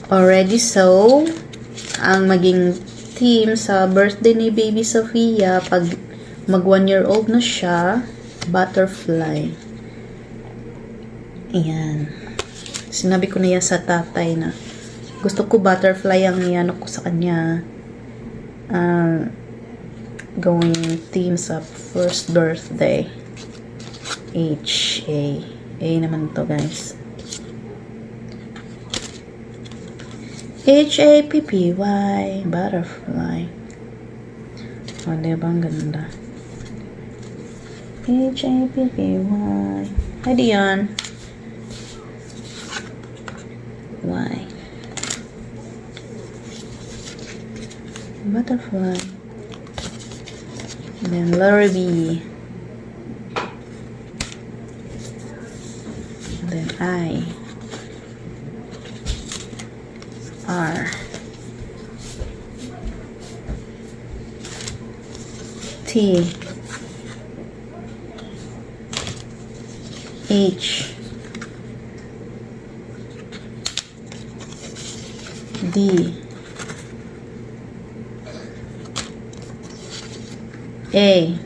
Already so, ang maging theme sa birthday ni Baby Sofia, pag mag 1-year-old na siya, butterfly. Ayan. Sinabi ko na yan sa tatay na gusto ko butterfly ang iyan ko sa kanya. Going theme sa first birthday. H-A. A naman to, guys. H-A-P-P-Y. Butterfly. O, diba? Ang ganda. H-A-P-P-Y. Hi, Dion. Y. Butterfly. And then letter B. And then I. R. T. H. D. A.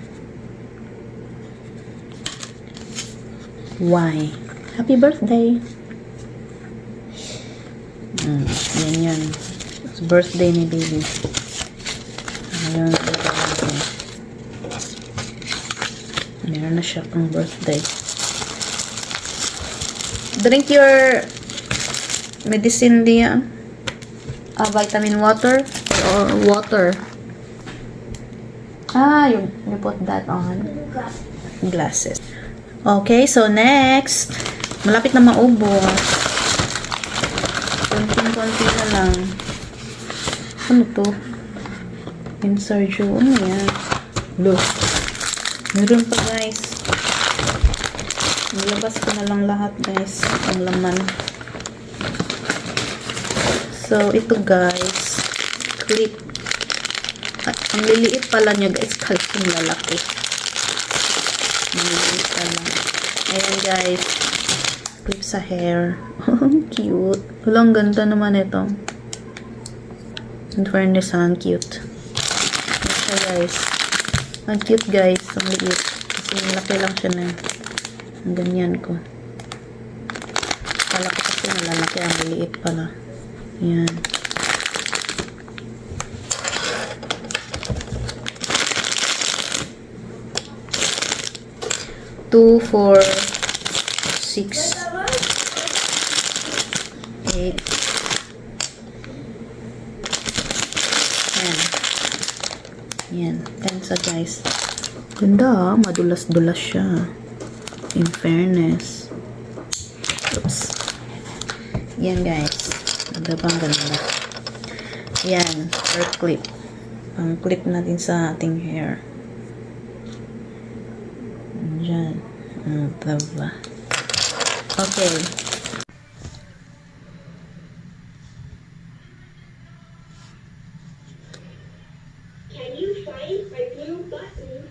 Y. Happy birthday! Yan. It's birthday ni baby. Ayun, meron na siya pang birthday. Drink your medicine diyan. Vitamin water or water. You put that on glasses. Okay, so next, malapit na maubos. Konting-konti na lang. Ano to? Insarjo. Ano yan? Look. Meron pa, guys. Nilabas ko na lang lahat, guys. Ang laman. So, ito, guys. Clip. Ang liliit pala niya, guys. Kahit yung lalaki. Ang liliit pala. Ayan, guys. Clip sa hair. Cute. Walang ganda naman ito. In fairness, ang cute. Ayan siya, guys. Ang cute, guys. Ang liit. Kasi malaki lang siya na. Ang ganyan ko. Kala ko kasi malalaki. Ang liit pala. Ayan. Two, 4, 6, 8, 10. Yan. 10 sa, guys. Ganda, madulas-dulas siya. In fairness. Oops. Yan, guys. Ganda pang ganda. Yan. Hair clip. Ang clip natin sa ating hair. Diyan. Diba? Okay. Can you find my blue button?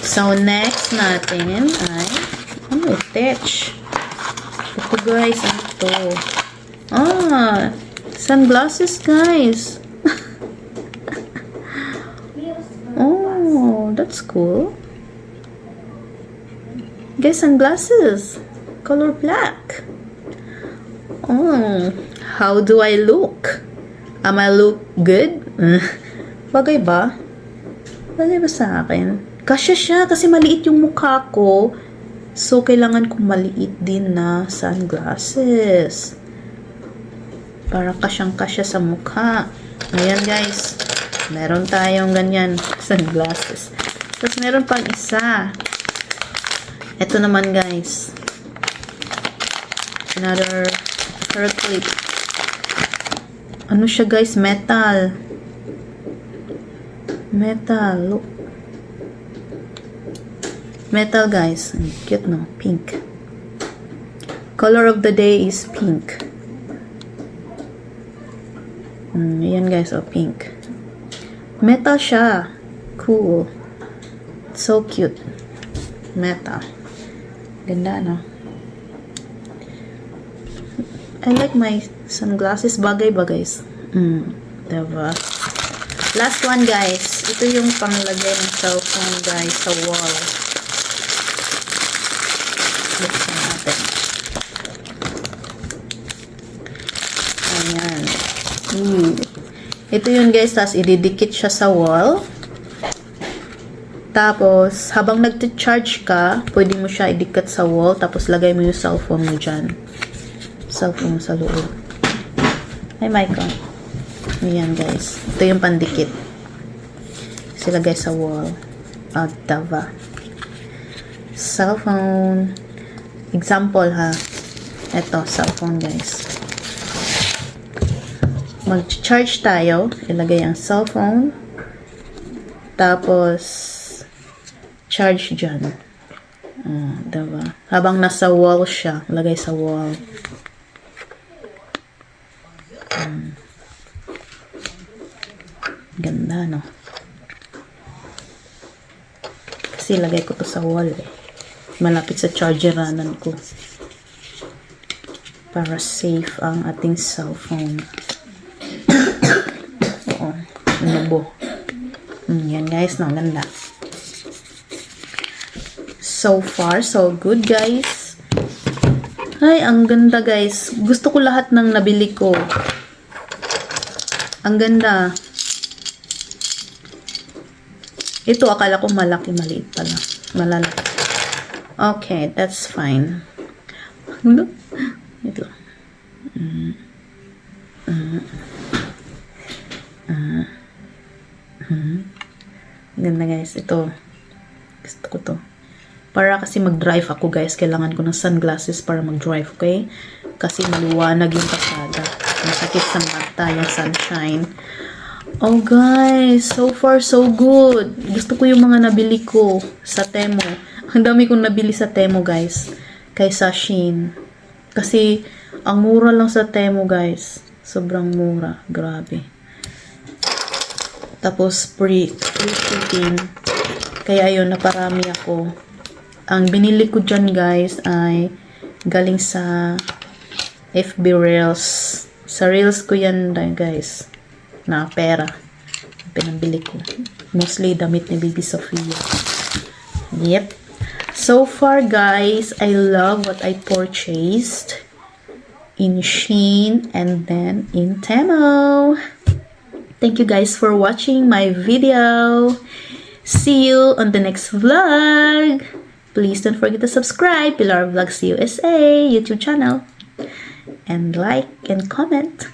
So, next natin ay attach. Ito, guys. Ano to? Sunglasses, guys. Oh, that's cool. Guys, sunglasses. Color black. Oh, how do I look? Am I look good? Bagay ba? Bagay ba sa akin? Kasya siya kasi maliit yung mukha ko. So, kailangan kong maliit din na sunglasses. Para kasyang-kasya sa mukha. Ayan, guys. Meron tayong ganyan sunglasses. Tapos, meron pang isa. Ito naman, guys. Another hair clip. Ano siya, guys? Metal. Metal. Look. Metal, guys. Cute, no? Pink. Color of the day is pink. Ayan, guys. Oh, pink. Metal siya. Cool. So cute. Metal. Ganda, no? I like my sunglasses. Bagay ba, guys? Diba? Last one, guys. Ito yung panglagay ng cellphone, guys, sa wall. Buksan natin. Ayan. Ito yun, guys. Tapos, ididikit siya sa wall. Tapos, habang nag-charge ka, pwede mo siya idikit sa wall. Tapos, lagay mo yung cellphone mo dyan. Cellphone mo sa loob. Ay, Michael. Ayan, guys. Ito yung pandikit. Silagay sa wall. Dava. Cellphone. Example, ha. Ito, cellphone, guys. Mag-charge tayo. Ilagay ang cellphone. Tapos, charge dyan. Diba? Habang nasa wall siya, lagay sa wall. Ganda, no? Kasi lagay ko to sa wall, eh. Malapit sa chargeranan ko. Para safe ang ating cellphone. Oo. Nubo. Yan, guys, no? Ganda. So far, so good, guys. Ay, ang ganda, guys. Gusto ko lahat ng nabili ko. Ang ganda. Ito, akala ko malaki, maliit pala. Malalaki. Okay, that's fine. Ito. Ganda, guys. Ito. Gusto ko to. Para kasi mag-drive ako, guys. Kailangan ko ng sunglasses para mag-drive, okay? Kasi maliwanag yung pasada. Masakit sa mata yung sunshine. Oh, guys. So far, so good. Gusto ko yung mga nabili ko sa Temu. Ang dami kong nabili sa Temu, guys. Kaysa Shein. Kasi, ang mura lang sa Temu, guys. Sobrang mura. Grabe. Tapos, free shipping. Kaya yun, naparami ako. Ang binili ko dyan, guys, ay galing sa FB Reels. Sa Reels ko yan, guys. Na pera. Pinambili ko. Mostly damit ni Baby Sophia. Yep. So far, guys, I love what I purchased in Shein and then in Temu. Thank you guys for watching my video. See you on the next vlog. Please don't forget to subscribe Pilar Vlogs USA YouTube channel. And like and comment.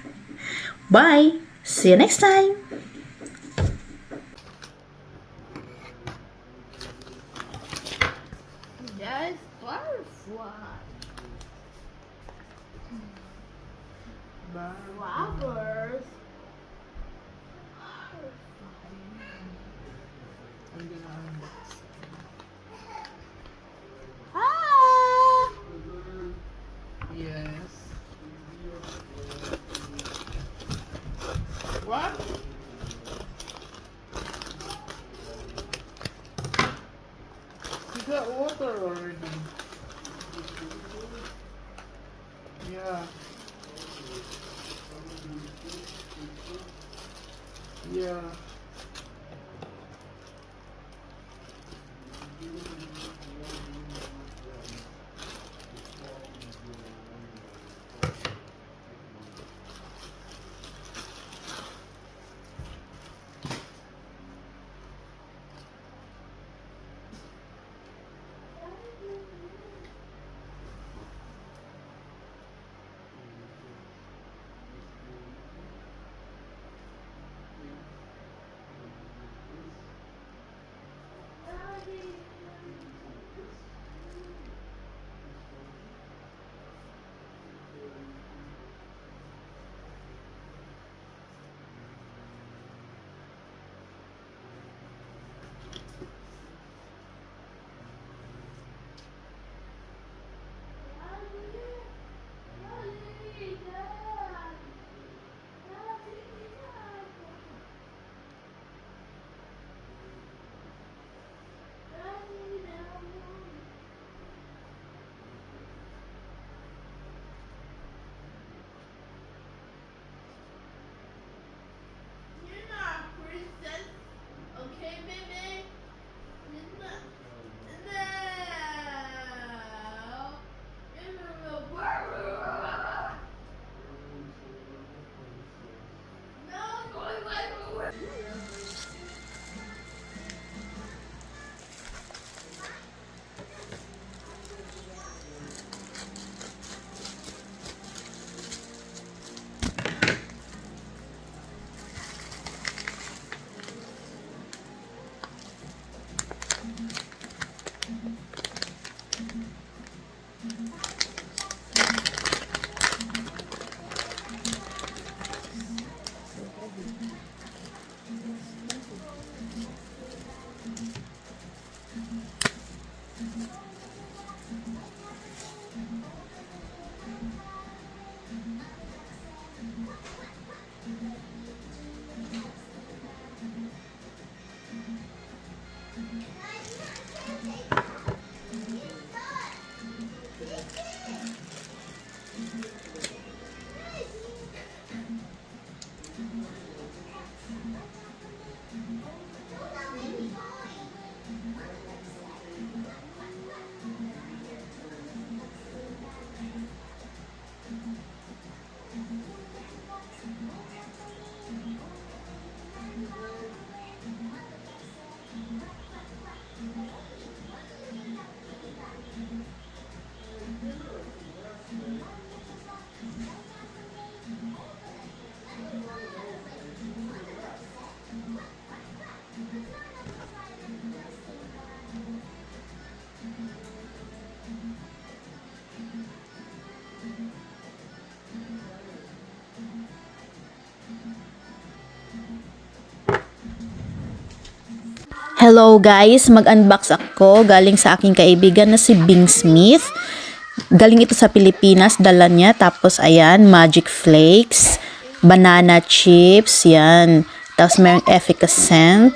Bye. See you next time. Yes, butterfly. Flowers. Ah! Yes. What? You got water already. Yeah. Yeah. Hello guys, mag-unbox ako galing sa aking kaibigan na si Bing Smith. Galing ito sa Pilipinas, dala niya. Tapos ayan, Magic Flakes, banana chips, yan. Tapos mayroong efficacent,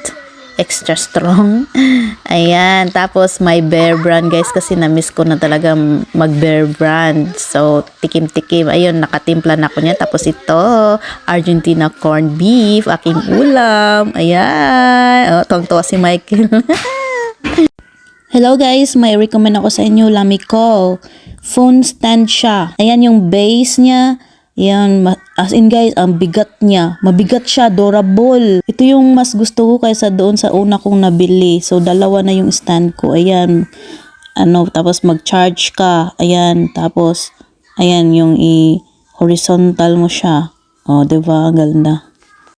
extra strong. Ayan, tapos may Bear Brand guys kasi na-miss ko na talaga mag Bear Brand. So, tikim-tikim. Ayun, nakatimpla na ako niya. Tapos ito, Argentina corned beef, aking ulam. Ayan. Oh, tuwang-tuwa si Michael. Hello guys, may recommend ako sa inyo, Lamiko. Phone stand siya. Ayan yung base niya. Yan, as in guys, ang bigat niya. Mabigat siya, durable. Ito yung mas gusto ko kaysa doon sa una kong nabili. So, dalawa na yung stand ko. Ayan, tapos mag-charge ka. Ayan, tapos, ayan, yung horizontal mo siya. O, diba? Ang ganda.